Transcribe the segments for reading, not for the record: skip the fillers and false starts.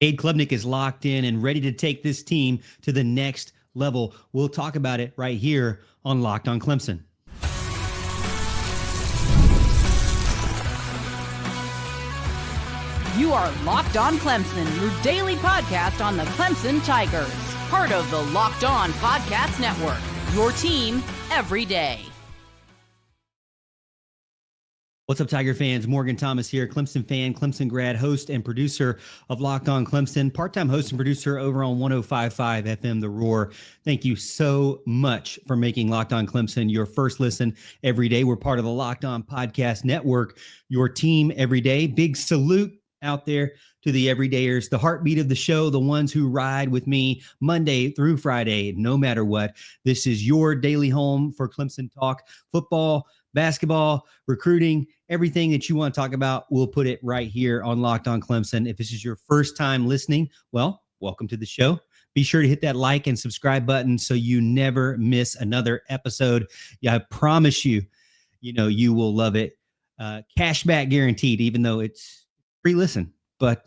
Cade Klubnik is locked in and ready to take this team to the next level. We'll talk about it right here on Locked on Clemson. You are Locked on Clemson, your daily podcast on the Clemson Tigers. Part of the Locked On Podcast Network, your team every day. What's up, Tiger fans? Morgan Thomas here, Clemson fan, Clemson grad, host and producer of Locked on Clemson, part-time host and producer over on 105.5 FM The Roar. Thank you so much for making Locked on Clemson your first listen every day. We're part of the Locked on Podcast Network, your team every day. Big salute out there to the everydayers, the heartbeat of the show, the ones who ride with me Monday through Friday, no matter what. This is your daily home for Clemson talk, football, basketball, recruiting, everything that you want to talk about. We'll put it right here on Locked on Clemson. If this is your first time listening, well, welcome to the show. Be sure to hit that like and subscribe button so you never miss another episode. Yeah, I promise you, you will love it. Cashback guaranteed, even though it's free listen. But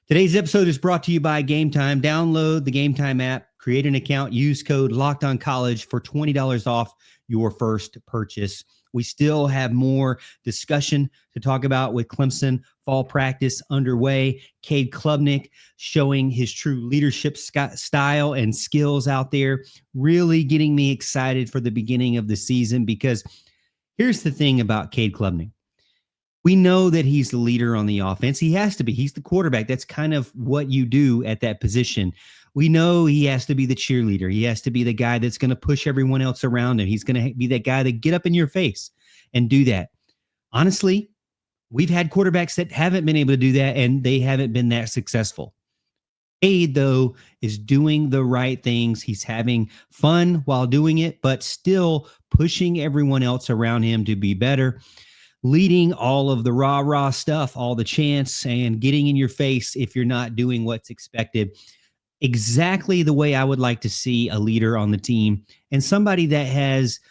today's episode is brought to you by Game Time. Download the Game Time app, create an account, use code LOCKEDONCollege for $20 off your first purchase. We still have more discussion to talk about with Clemson fall practice underway. Cade Klubnik showing his true leadership style and skills out there, really getting me excited for the beginning of the season, because here's the thing about Cade Klubnik. We know that he's the leader on the offense. He has to be. He's the quarterback. That's kind of what you do at that position. We know he has to be the cheerleader. He has to be the guy that's going to push everyone else around him. He's going to be that guy that get up in your face and do that. Honestly, we've had quarterbacks that haven't been able to do that, and they haven't been that successful. Cade, though, is doing the right things. He's having fun while doing it, but still pushing everyone else around him to be better, leading all of the rah-rah stuff, all the chants, and getting in your face if you're not doing what's expected. Exactly the way I would like to see a leader on the team, and somebody that has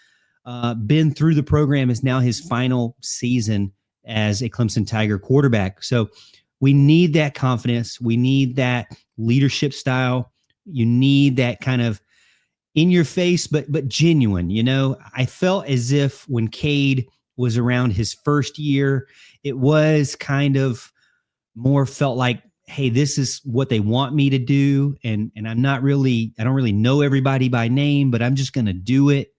been through the program, is now his final season as a Clemson Tiger quarterback. So we need that confidence. We need that leadership style. You need that kind of in your face, but genuine. I felt as if when Cade was around his first year, it was kind of more felt like, hey, this is what they want me to do. And I don't really know everybody by name, but I'm just going to do it.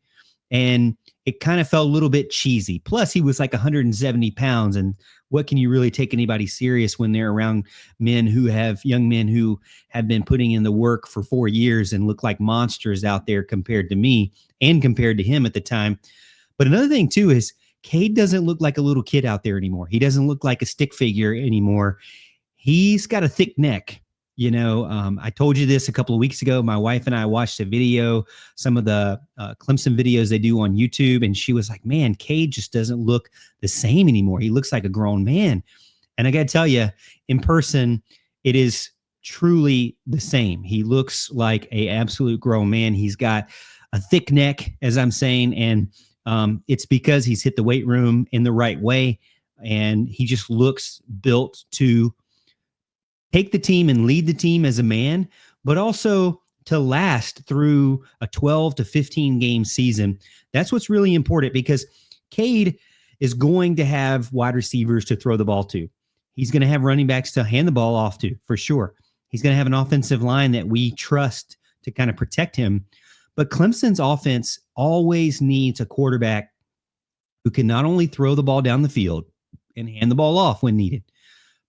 And it kind of felt a little bit cheesy. Plus he was like 170 pounds. And what can you really take anybody serious when they're around young men who have been putting in the work for 4 years and look like monsters out there compared to me and compared to him at the time. But another thing too is Cade doesn't look like a little kid out there anymore. He doesn't look like a stick figure anymore. He's got a thick neck. I told you this a couple of weeks ago. My wife and I watched a video, some of the Clemson videos they do on YouTube, and she was like, man, Cade just doesn't look the same anymore. He looks like a grown man. And I got to tell you, in person, it is truly the same. He looks like an absolute grown man. He's got a thick neck, as I'm saying, and it's because he's hit the weight room in the right way, and he just looks built to take the team and lead the team as a man, but also to last through a 12 to 15 game season. That's what's really important, because Cade is going to have wide receivers to throw the ball to. He's going to have running backs to hand the ball off to, for sure. He's going to have an offensive line that we trust to kind of protect him. But Clemson's offense always needs a quarterback who can not only throw the ball down the field and hand the ball off when needed,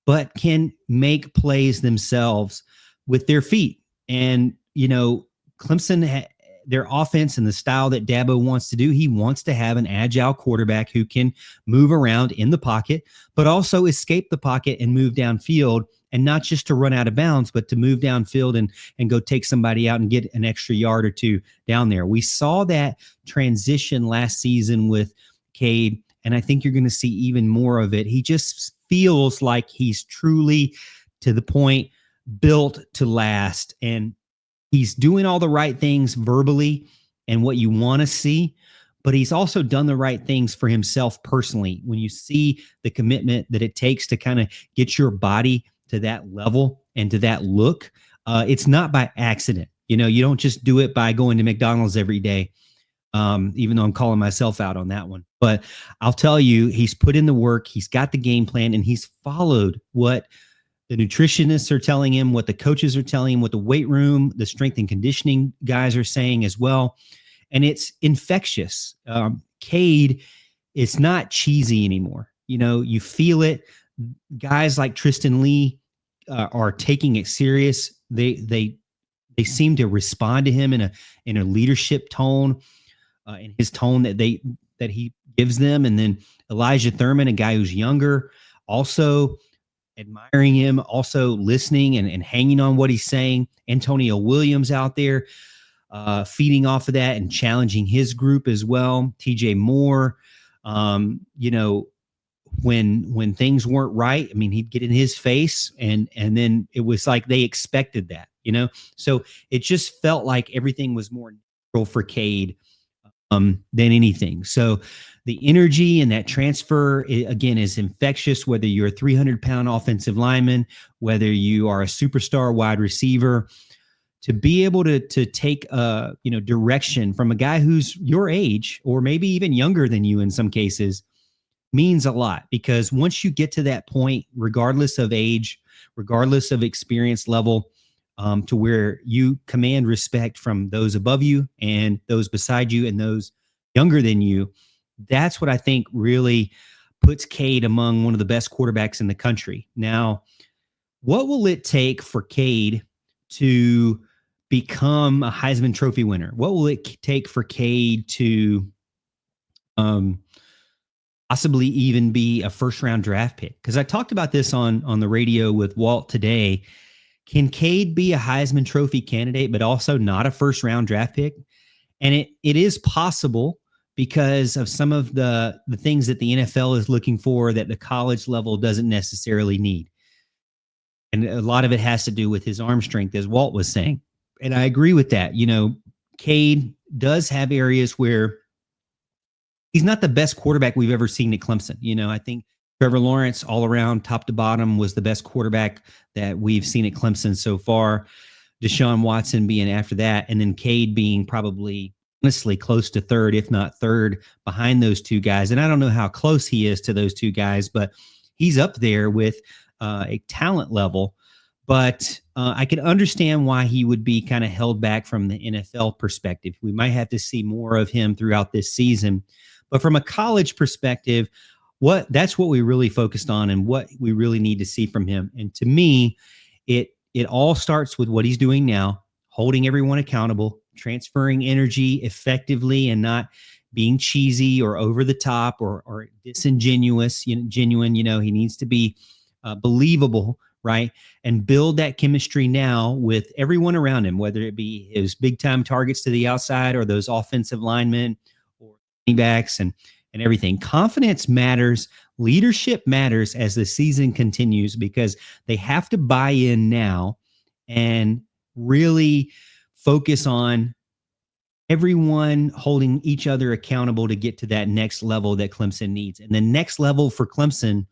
but can make plays themselves with their feet. And, Clemson, their offense and the style that Dabo wants to do, he wants to have an agile quarterback who can move around in the pocket, but also escape the pocket and move downfield, and not just to run out of bounds, but to move downfield and go take somebody out and get an extra yard or two down there. We saw that transition last season with Cade, and I think you're going to see even more of it. He just feels like he's truly, to the point, built to last, and he's doing all the right things verbally and what you want to see, but he's also done the right things for himself personally. When you see the commitment that it takes to kind of get your body to that level and to that look, it's not by accident. You know, you don't just do it by going to McDonald's every day. Even though I'm calling myself out on that one. But I'll tell you, he's put in the work, he's got the game plan, and he's followed what the nutritionists are telling him, what the coaches are telling him, what the weight room, the strength and conditioning guys are saying as well. And it's infectious. Cade, it's not cheesy anymore. You know, you feel it. Guys like Tristan Lee are taking it serious. They seem to respond to him in a leadership tone. In his tone that he gives them. And then Elijah Thurman, a guy who's younger, also admiring him, also listening and hanging on what he's saying. Antonio Williams out there feeding off of that and challenging his group as well. TJ Moore, you know, when things weren't right, I mean, he'd get in his face and then it was like they expected that, you know? So it just felt like everything was more natural for Cade than anything. So the energy and that transfer, again, is infectious, whether you're a 300-pound offensive lineman, whether you are a superstar wide receiver, to be able to take direction from a guy who's your age or maybe even younger than you in some cases means a lot, because once you get to that point, regardless of age, regardless of experience level, to where you command respect from those above you and those beside you and those younger than you. That's what I think really puts Cade among one of the best quarterbacks in the country. Now, what will it take for Cade to become a Heisman Trophy winner? What will it take for Cade to possibly even be a first-round draft pick? Because I talked about this on the radio with Walt today. Can Cade be a Heisman Trophy candidate, but also not a first-round draft pick? And it is possible because of some of the things that the NFL is looking for that the college level doesn't necessarily need. And a lot of it has to do with his arm strength, as Walt was saying. And I agree with that. You know, Cade does have areas where he's not the best quarterback we've ever seen at Clemson. You know, I think Trevor Lawrence, all around, top to bottom, was the best quarterback that we've seen at Clemson so far. Deshaun Watson being after that, and then Cade being probably, honestly, close to third, if not third, behind those two guys. And I don't know how close he is to those two guys, but he's up there with a talent level. But I can understand why he would be kind of held back from the NFL perspective. We might have to see more of him throughout this season. But from a college perspective, that's what we really focused on and what we really need to see from him. And to me, it all starts with what he's doing now, holding everyone accountable, transferring energy effectively and not being cheesy or over the top or disingenuous, genuine. You know, he needs to be believable, right? And build that chemistry now with everyone around him, whether it be his big time targets to the outside or those offensive linemen or running backs and everything. Confidence matters. Leadership matters as the season continues, because they have to buy in now and really focus on everyone holding each other accountable to get to that next level that Clemson needs. And the next level for Clemson,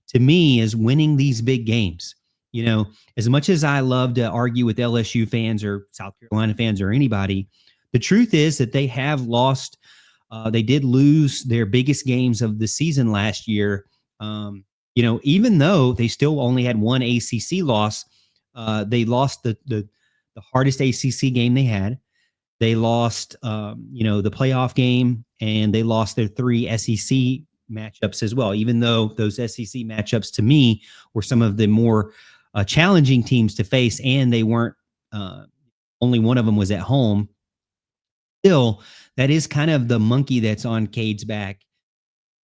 to me, is winning these big games. You know, as much as I love to argue with LSU fans or South Carolina fans or anybody, the truth is that they have lost. They did lose their biggest games of the season last year. You know, even though they still only had one ACC loss, they lost the hardest ACC game they had. They lost, the playoff game, and they lost their 3 SEC matchups as well, even though those SEC matchups to me were some of the more challenging teams to face, and they weren't, only one of them was at home. Still, that is kind of the monkey that's on Cade's back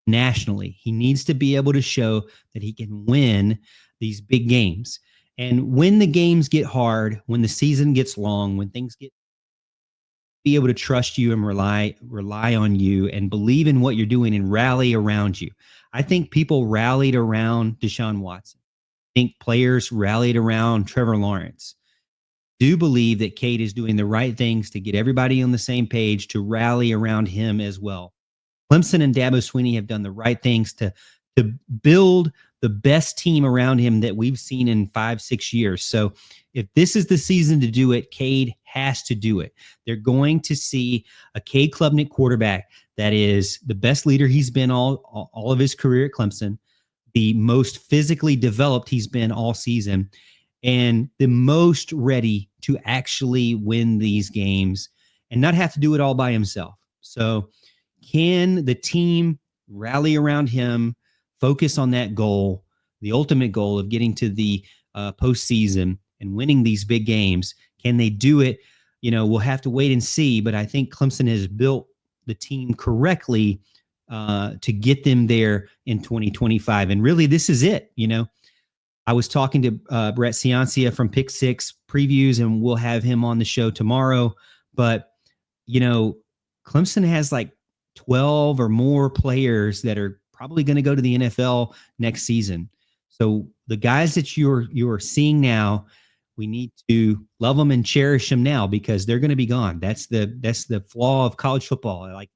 nationally. He needs to be able to show that he can win these big games. And when the games get hard, when the season gets long, when things get, be able to trust you and rely on you and believe in what you're doing and rally around you. I think people rallied around Deshaun Watson. I think players rallied around Trevor Lawrence. Do believe that Cade is doing the right things to get everybody on the same page, to rally around him as well. Clemson and Dabo Swinney have done the right things to build the best team around him that we've seen in 5-6 years. So if this is the season to do it, Cade has to do it. They're going to see a Cade Klubnik quarterback that is the best leader he's been all of his career at Clemson, the most physically developed he's been all season, and the most ready to actually win these games and not have to do it all by himself. So can the team rally around him, focus on that goal, the ultimate goal of getting to the postseason and winning these big games? Can they do it? We'll have to wait and see, but I think Clemson has built the team correctly to get them there in 2025. And really, this is it. I was talking to Brett Ciancia from Pick Six Previews, and we'll have him on the show tomorrow. But, Clemson has like 12 or more players that are probably going to go to the NFL next season. So the guys that you're seeing now, we need to love them and cherish them now because they're going to be gone. That's the flaw of college football. Like,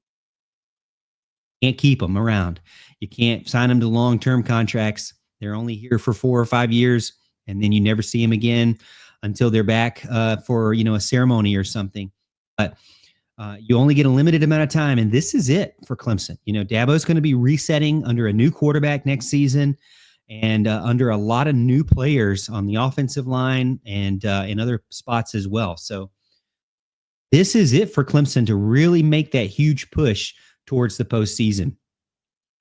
can't keep them around. You can't sign them to long-term contracts. They're only here for 4 or 5 years, and then you never see them again until they're back for a ceremony or something. But you only get a limited amount of time, and this is it for Clemson. Dabo's going to be resetting under a new quarterback next season, and under a lot of new players on the offensive line and in other spots as well. So this is it for Clemson to really make that huge push towards the postseason.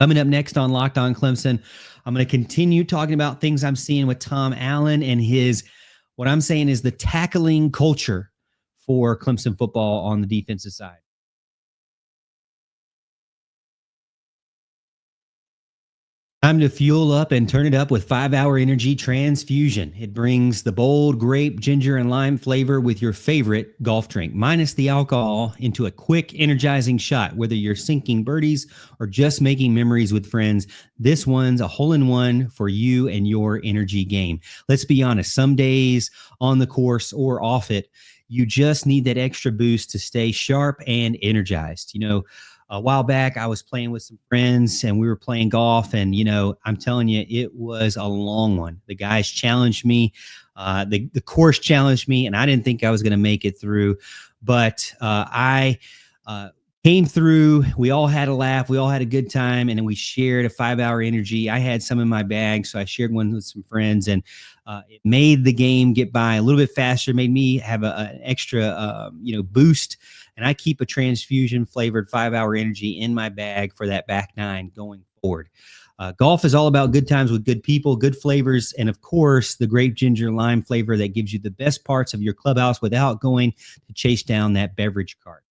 Coming up next on Locked On Clemson, I'm going to continue talking about things I'm seeing with Tom Allen and what I'm saying is the tackling culture for Clemson football on the defensive side. Time to fuel up and turn it up with 5-Hour Energy Transfusion. It brings the bold grape, ginger, and lime flavor with your favorite golf drink, minus the alcohol, into a quick, energizing shot. Whether you're sinking birdies or just making memories with friends, this one's a hole-in-one for you and your energy game. Let's be honest, some days on the course or off it, you just need that extra boost to stay sharp and energized. A while back, I was playing with some friends and we were playing golf. And, I'm telling you, it was a long one. The guys challenged me. The course challenged me, and I didn't think I was going to make it through. But I came through. We all had a laugh. We all had a good time. And then we shared a 5-Hour Energy. I had some in my bag, so I shared one with some friends. And it made the game get by a little bit faster, made me have an extra, boost. And I keep a transfusion flavored 5-Hour Energy in my bag for that back nine going forward. Golf is all about good times with good people, good flavors, and of course, the grape ginger lime flavor that gives you the best parts of your clubhouse without going to chase down that beverage cart.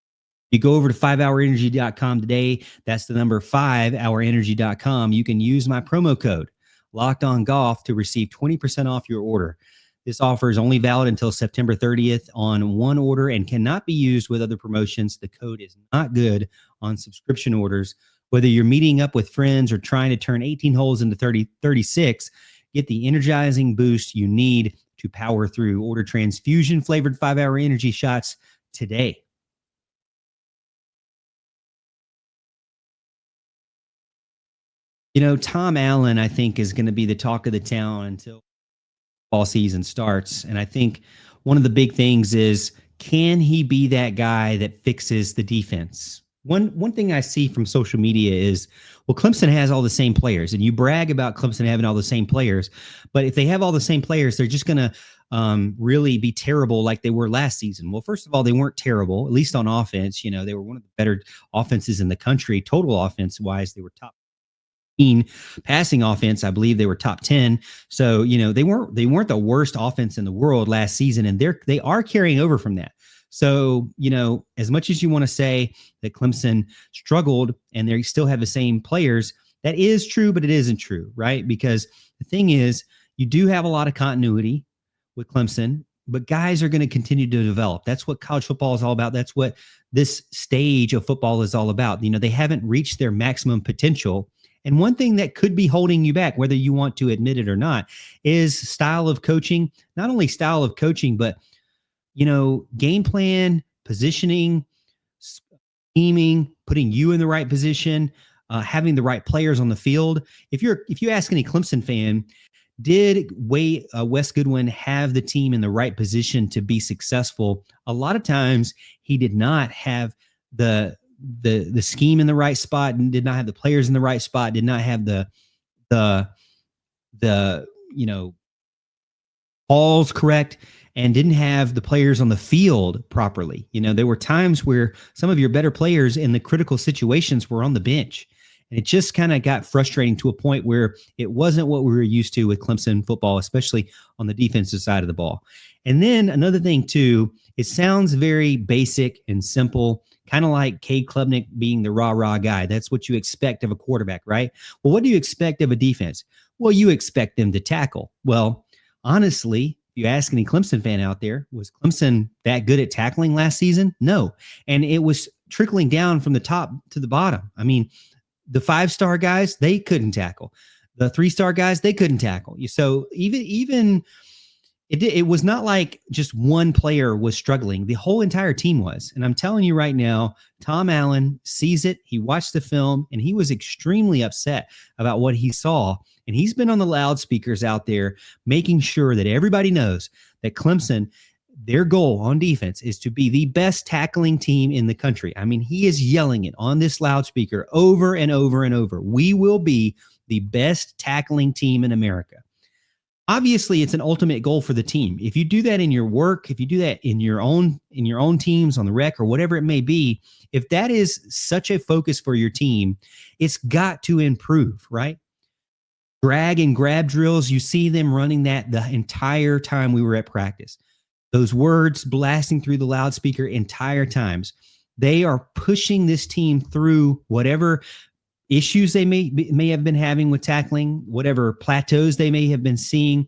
You go over to 5hourenergy.com today. That's the number 5hourenergy.com. You can use my promo code Locked On Golf to receive 20% off your order. This offer is only valid until September 30th on one order and cannot be used with other promotions. The code is not good on subscription orders. Whether you're meeting up with friends or trying to turn 18 holes into 36, get the energizing boost you need to power through. Order transfusion flavored 5-Hour Energy shots today. Tom Allen, I think, is going to be the talk of the town until fall season starts. And I think one of the big things is, can he be that guy that fixes the defense? One thing I see from social media is, well, Clemson has all the same players, and you brag about Clemson having all the same players, but if they have all the same players, they're just going to really be terrible like they were last season. Well, first of all, they weren't terrible, at least on offense. They were one of the better offenses in the country, total offense wise. They were top passing offense. I believe they were top 10. So, they weren't the worst offense in the world last season, and they are carrying over from that. So, as much as you want to say that Clemson struggled and they still have the same players, that is true, but it isn't true, right? Because the thing is, you do have a lot of continuity with Clemson, but guys are going to continue to develop. That's what college football is all about. That's what this stage of football is all about. They haven't reached their maximum potential. And one thing that could be holding you back, whether you want to admit it or not, is style of coaching. Not only style of coaching, but, game plan, positioning, scheming, putting you in the right position. having the right players on the field. If you ask any Clemson fan, did Wes Goodwin have the team in the right position to be successful? A lot of times he did not have the scheme in the right spot, and did not have the players in the right spot, did not have the balls correct, and didn't have the players on the field properly. There were times where some of your better players in the critical situations were on the bench. And it just kind of got frustrating to a point where it wasn't what we were used to with Clemson football, especially on the defensive side of the ball. And then another thing too, it sounds very basic and simple, kind of like Cade Klubnik being the rah-rah guy. That's what you expect of a quarterback, right? Well, what do you expect of a defense? Well, you expect them to tackle. Well, honestly, if you ask any Clemson fan out there, was Clemson that good at tackling last season? No. And it was trickling down from the top to the bottom. I mean, the 5-star guys, they couldn't tackle. The 3-star guys, they couldn't tackle. So even it was not like just one player was struggling. The whole entire team was. And I'm telling you right now, Tom Allen sees it. He watched the film, and he was extremely upset about what he saw. And he's been on the loudspeakers out there making sure that everybody knows that Clemson, their goal on defense is to be the best tackling team in the country. I mean, he is yelling it on this loudspeaker over and over and over. We will be the best tackling team in America. Obviously, it's an ultimate goal for the team. If you do that in your work, if you do that in your own teams on the rec or whatever it may be, if that is such a focus for your team, it's got to improve, right? Drag and grab drills, you see them running that the entire time we were at practice. Those words blasting through the loudspeaker entire times. They are pushing this team through whatever issues they may have been having with tackling, whatever plateaus they may have been seeing.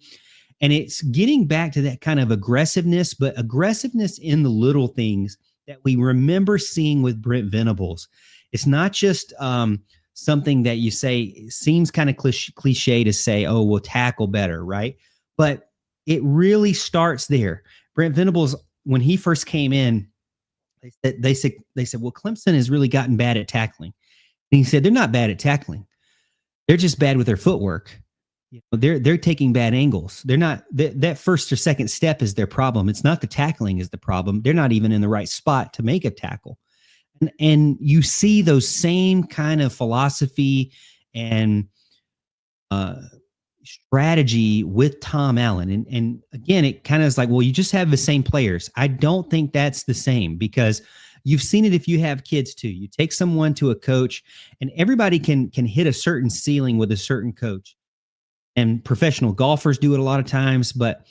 And it's getting back to that kind of aggressiveness, but aggressiveness in the little things that we remember seeing with Brent Venables. It's not just something that you say seems kind of cliche to say, oh, we'll tackle better, right? But it really starts there. Brent Venables, when he first came in, they said, well, Clemson has really gotten bad at tackling. And he said, they're not bad at tackling. They're just bad with their footwork. They're taking bad angles. They're not that first or second step is their problem. It's not the tackling is the problem. They're not even in the right spot to make a tackle. And you see those same kind of philosophy and strategy with Tom Allen. And again, it kind of is like, well, you just have the same players. I don't think that's the same, because you've seen it if you have kids too. You take someone to a coach, and everybody can hit a certain ceiling with a certain coach. And professional golfers do it a lot of times, but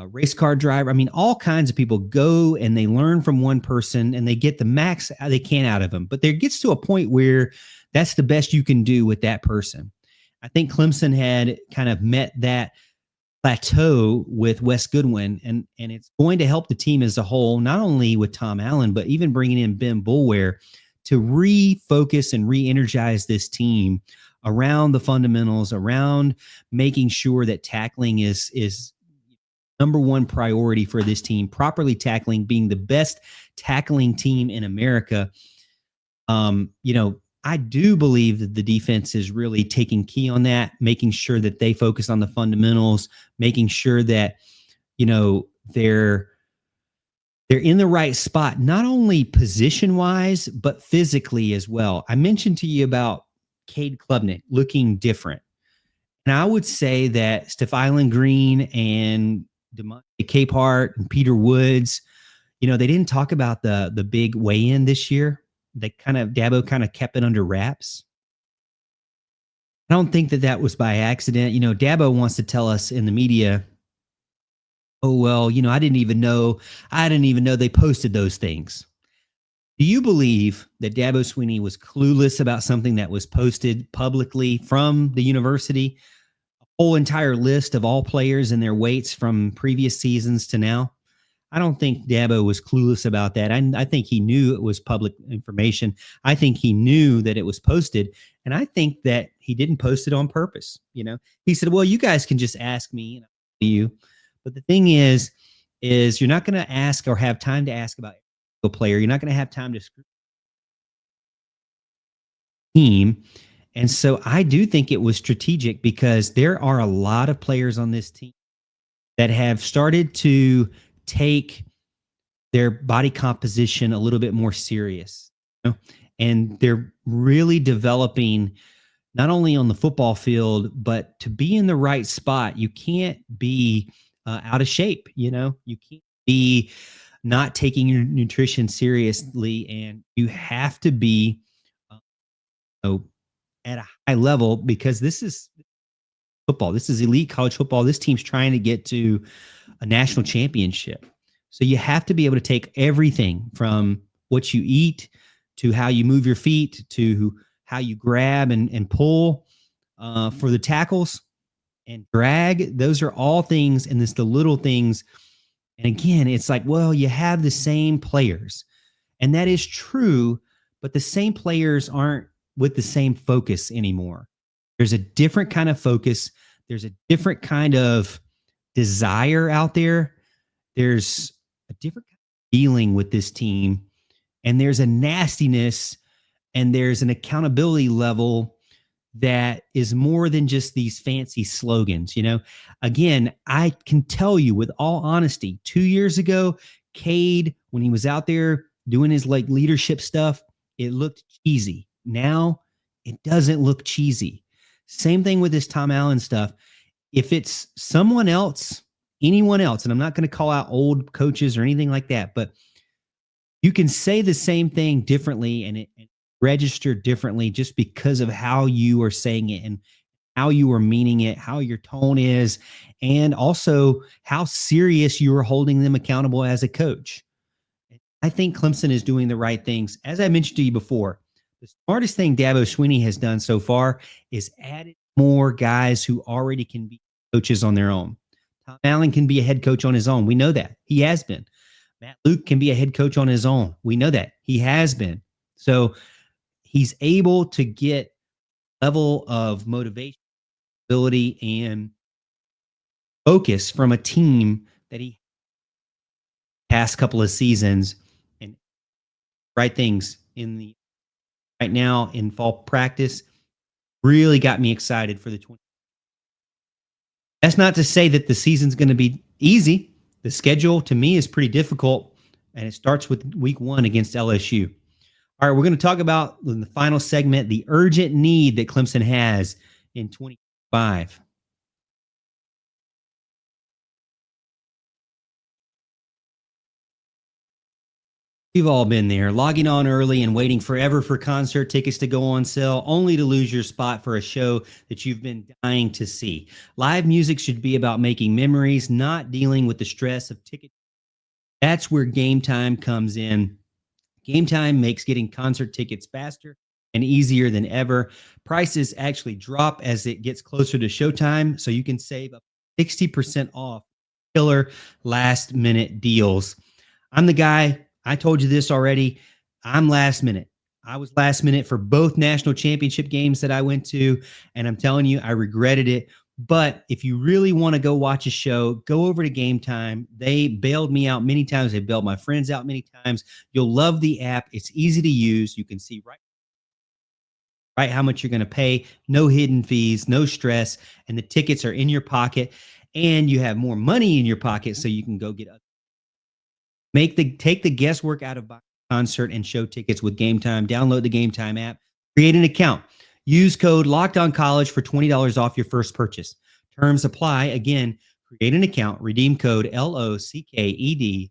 race car driver, I mean, all kinds of people go and they learn from one person and they get the max they can out of them. But there gets to a point where that's the best you can do with that person. I think Clemson had kind of met that plateau with Wes Goodwin, and it's going to help the team as a whole, not only with Tom Allen, but even bringing in Ben Boulware to refocus and re-energize this team around the fundamentals, around making sure that tackling is number one priority for this team, properly tackling, being the best tackling team in America. I do believe that the defense is really taking key on that, making sure that they focus on the fundamentals, making sure that, they're in the right spot, not only position-wise, but physically as well. I mentioned to you about Cade Klubnik looking different. And I would say that Stephylan Green and DeMonte Capehart and Peter Woods, they didn't talk about the big weigh-in this year. Dabo kind of kept it under wraps. I don't think that was by accident. Dabo wants to tell us in the media, oh, well, I didn't even know they posted those things. Do you believe that Dabo Swinney was clueless about something that was posted publicly from the university? A whole entire list of all players and their weights from previous seasons to now? I don't think Dabo was clueless about that. I think he knew it was public information. I think he knew that it was posted, and I think that he didn't post it on purpose. He said, well, you guys can just ask me and I'll tell you. But the thing is you're not going to ask or have time to ask about a player. You're not going to have time to team. And so I do think it was strategic because there are a lot of players on this team that have started to take their body composition a little bit more serious. You know? And they're really developing not only on the football field, but to be in the right spot. You can't be out of shape. You can't be not taking your nutrition seriously, and you have to be uh, you know, at a high level because this is football. This is elite college football. This team's trying to get to a national championship. So you have to be able to take everything from what you eat to how you move your feet to how you grab and pull for the tackles and drag. Those are all things, and it's the little things. And again, it's like, well, you have the same players, and that is true, but the same players aren't with the same focus anymore. There's a different kind of focus. There's a different kind of desire out there. There's a different kind of feeling with this team, and there's a nastiness and there's an accountability level that is more than just these fancy slogans. Again, I can tell you with all honesty, 2 years ago, Cade, when he was out there doing his like leadership stuff, it looked cheesy. Now it doesn't look cheesy. Same thing with this Tom Allen stuff. If it's someone else, anyone else, and I'm not going to call out old coaches or anything like that, but you can say the same thing differently and it register differently just because of how you are saying it and how you are meaning it, how your tone is, and also how serious you are holding them accountable as a coach. I think Clemson is doing the right things. As I mentioned to you before, the smartest thing Dabo Swinney has done so far is added more guys who already can be coaches on their own. Tom Allen can be a head coach on his own. We know that. He has been. Matt Luke can be a head coach on his own. We know that. He has been. So he's able to get level of motivation, ability, and focus from a team that he past couple of seasons and right things in the right now in fall practice really got me excited for the 20. That's not to say that the season's going to be easy. The schedule to me is pretty difficult, and it starts with week 1 against LSU. All right, we're going to talk about in the final segment the urgent need that Clemson has in 2025. We've all been there, logging on early and waiting forever for concert tickets to go on sale, only to lose your spot for a show that you've been dying to see. Live music should be about making memories, not dealing with the stress of ticket. That's where Game Time comes in. Game Time makes getting concert tickets faster and easier than ever. Prices actually drop as it gets closer to showtime, so you can save up 60% off killer last minute deals. I'm the guy, I told you this already. I'm last minute. I was last minute for both national championship games that I went to, and I'm telling you, I regretted it. But if you really want to go watch a show, go over to Game Time. They bailed me out many times. They bailed my friends out many times. You'll love the app. It's easy to use. You can see right how much you're going to pay. No hidden fees, no stress, and the tickets are in your pocket, and you have more money in your pocket so you can go get take the guesswork out of buying concert and show tickets with Game Time. Download the Game Time app. Create an account. Use code LOCKEDONCollege for $20 off your first purchase. Terms apply. Again, create an account. Redeem code LOCKEDONCOL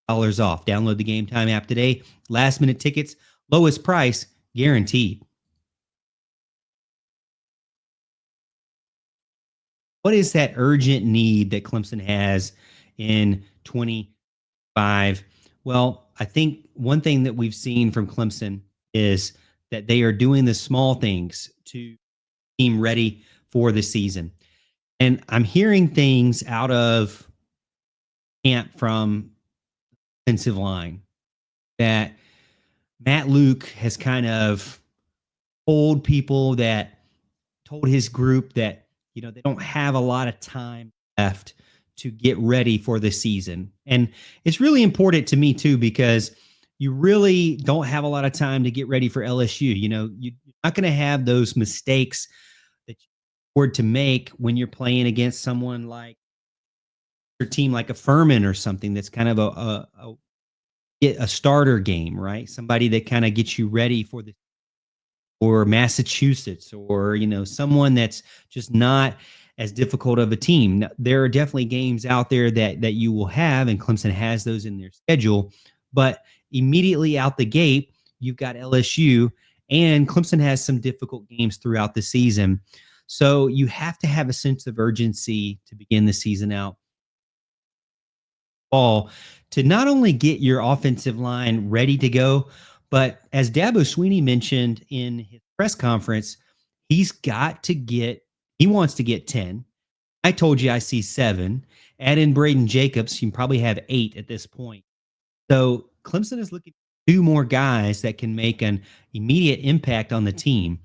dollars off. Download the Game Time app today. Last minute tickets, lowest price guaranteed. What is that urgent need that Clemson has in 25? Well, I think one thing that we've seen from Clemson is that they are doing the small things to team ready for the season. And I'm hearing things out of camp from offensive line that Matt Luke has kind of told people that told his group that, they don't have a lot of time left to get ready for the season. And it's really important to me too, because you really don't have a lot of time to get ready for LSU. You're not going to have those mistakes that you afford to make when you're playing against someone like your team, like a Furman or something that's kind of a starter game, right? Somebody that kind of gets you ready for the or Massachusetts or someone that's just not as difficult of a team. Now, there are definitely games out there that you will have, and Clemson has those in their schedule. But immediately out the gate, you've got LSU, and Clemson has some difficult games throughout the season. So you have to have a sense of urgency to begin the season out ball to not only get your offensive line ready to go, but as Dabo Sweeney mentioned in his press conference, he wants to get 10. I told you I see 7. Add in Brayden Jacobs, you can probably have 8 at this point. So Clemson is looking for 2 more guys that can make an immediate impact on the team.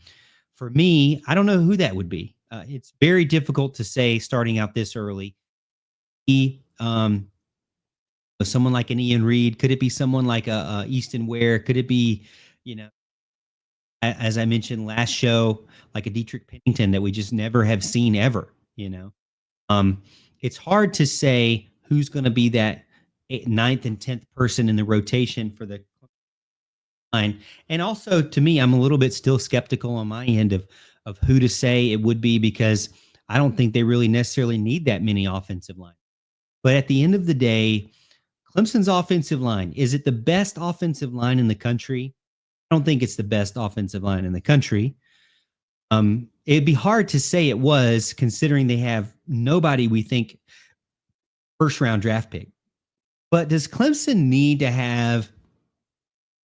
For me, I don't know who that would be. It's very difficult to say starting out this early. Someone like an Ian Reed? Could it be someone like a Easton Ware? Could it be, as I mentioned last show, like a Dietrich Pennington that we just never have seen ever? It's hard to say who's going to be that ninth and 10th person in the rotation for the line. And also, to me, I'm a little bit still skeptical on my end of who to say it would be, because I don't think they really necessarily need that many offensive line. But at the end of the day, Clemson's offensive line, is it the best offensive line in the country? I don't think it's the best offensive line in the country. It'd be hard to say it was, considering they have nobody we think first round draft pick. But does Clemson need to have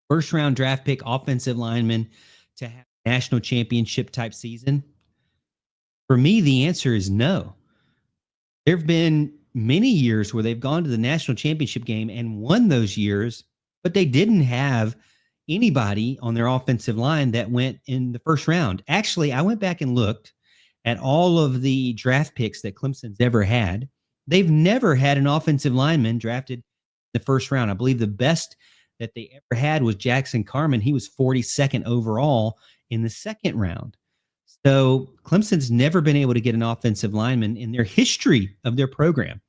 first round draft pick offensive linemen to have a national championship type season? For me, the answer is no. There have been many years where they've gone to the national championship game and won those years, but they didn't have anybody on their offensive line that went in the first round. Actually, I went back and looked at all of the draft picks that Clemson's ever had. They've never had an offensive lineman drafted in the first round. I believe the best that they ever had was Jackson Carman. He was 42nd overall in the second round. So Clemson's never been able to get an offensive lineman in their history of their program.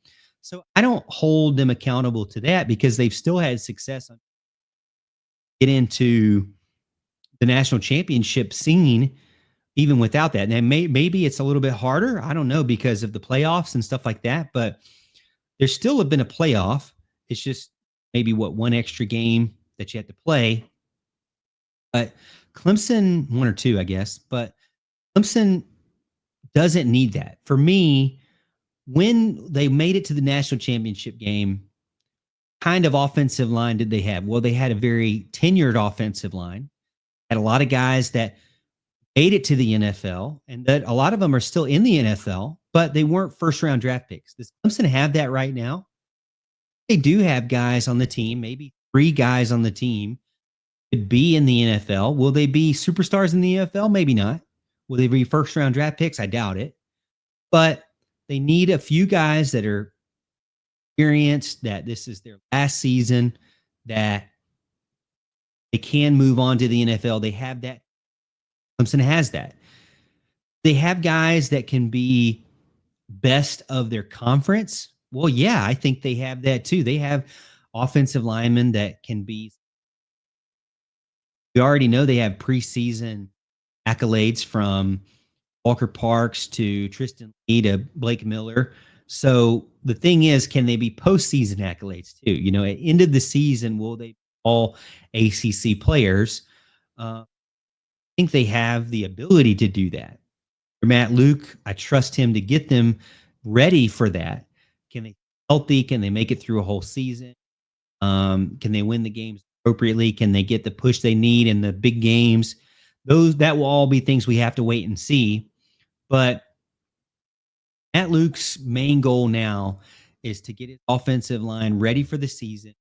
So I don't hold them accountable to that, because they've still had success on get into the national championship scene even without that. And maybe it's a little bit harder. I don't know, because of the playoffs and stuff like that, but there's still have been a playoff. It's just maybe one extra game that you have to play. But Clemson, 1 or 2, I guess, but Clemson doesn't need that. For me, when they made it to the national championship game, kind of offensive line did they have? Well, they had a very tenured offensive line, had a lot of guys that made it to the NFL, and that a lot of them are still in the NFL, but they weren't first round draft picks. Does Clemson have that right now? They do have guys on the team, maybe 3 guys on the team could be in the NFL. Will they be superstars in the NFL? Maybe not. Will they be first round draft picks? I doubt it. But they need a few guys that are experienced, that this is their last season, that they can move on to the NFL. They have that. Clemson has that. They have guys that can be best of their conference. Well, yeah, I think they have that too. They have offensive linemen that can be. We already know they have preseason accolades, from Walker Parks to Tristan Lee to Blake Miller. So the thing is, can they be postseason accolades too? At end of the season, will they be all ACC players? I think they have the ability to do that. For Matt Luke, I trust him to get them ready for that. Can they be healthy? Can they make it through a whole season? Can they win the games appropriately? Can they get the push they need in the big games? That will all be things we have to wait and see. But Matt Luke's main goal now is to get his offensive line ready for the season,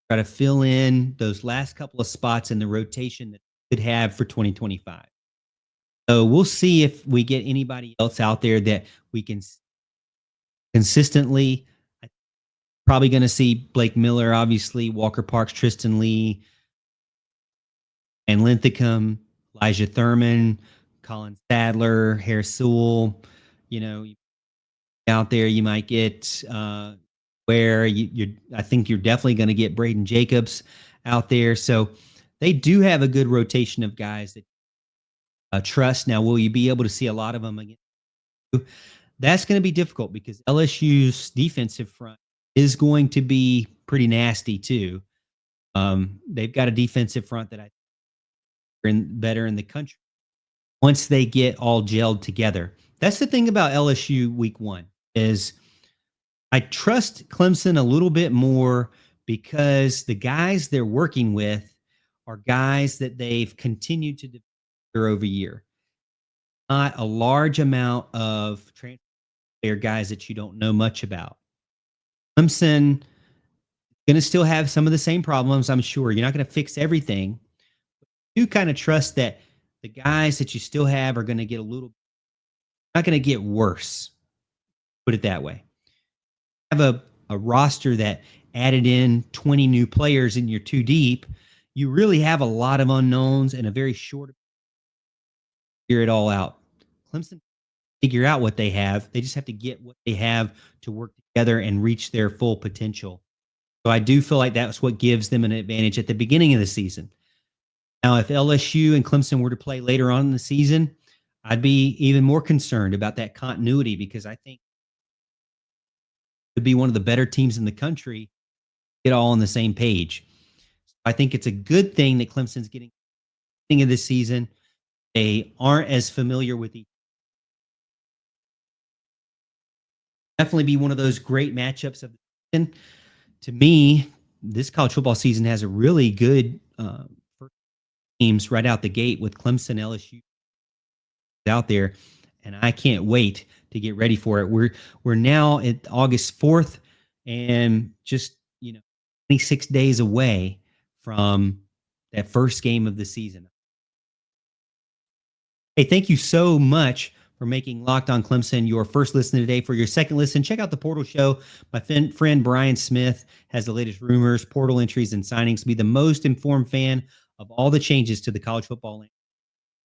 try to fill in those last couple of spots in the rotation that they could have for 2025. So we'll see if we get anybody else out there that we can consistently. Probably going to see Blake Miller, obviously, Walker Parks, Tristan Lee, and Linthicum, Elijah Thurman, Colin Sadler, Harris Sewell. Out there, you might get where I think you're definitely going to get Brayden Jacobs out there. So they do have a good rotation of guys that trust. Now, will you be able to see a lot of them again? That's going to be difficult because LSU's defensive front is going to be pretty nasty too. They've got a defensive front that I think are better in the country once they get all gelled together. That's the thing about LSU week 1 is I trust Clemson a little bit more because the guys they're working with are guys that they've continued to develop year over year. Not a large amount of transfer player guys that you don't know much about. Clemson going to still have some of the same problems, I'm sure. You're not going to fix everything. You kind of trust that the guys that you still have are going to get not going to get worse. Put it that way. Have a roster that added in 20 new players and you're too deep. You really have a lot of unknowns and a very short figure it all out. Clemson figure out what they have. They just have to get what they have to work together and reach their full potential. So I do feel like that's what gives them an advantage at the beginning of the season. Now, if LSU and Clemson were to play later on in the season, I'd be even more concerned about that continuity because I think it would be one of the better teams in the country, get all on the same page. I think it's a good thing that Clemson's getting of this season. They aren't as familiar with each other. Definitely be one of those great matchups of the season. To me, this college football season has a really good first teams right out the gate with Clemson, LSU out there, and I can't wait to get ready for it. We're now at August 4th, and just 26 days away from that first game of the season. Hey, thank you so much for making Locked On Clemson your first listen today. For your second listen, check out the Portal Show. My friend Brian Smith has the latest rumors, portal entries, and signings. Be the most informed fan of all the changes to the college football landscape.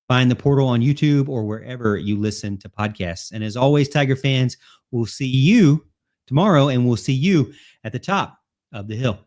Find the Portal on YouTube or wherever you listen to podcasts. And as always, Tiger fans, we'll see you tomorrow, and we'll see you at the top of the hill.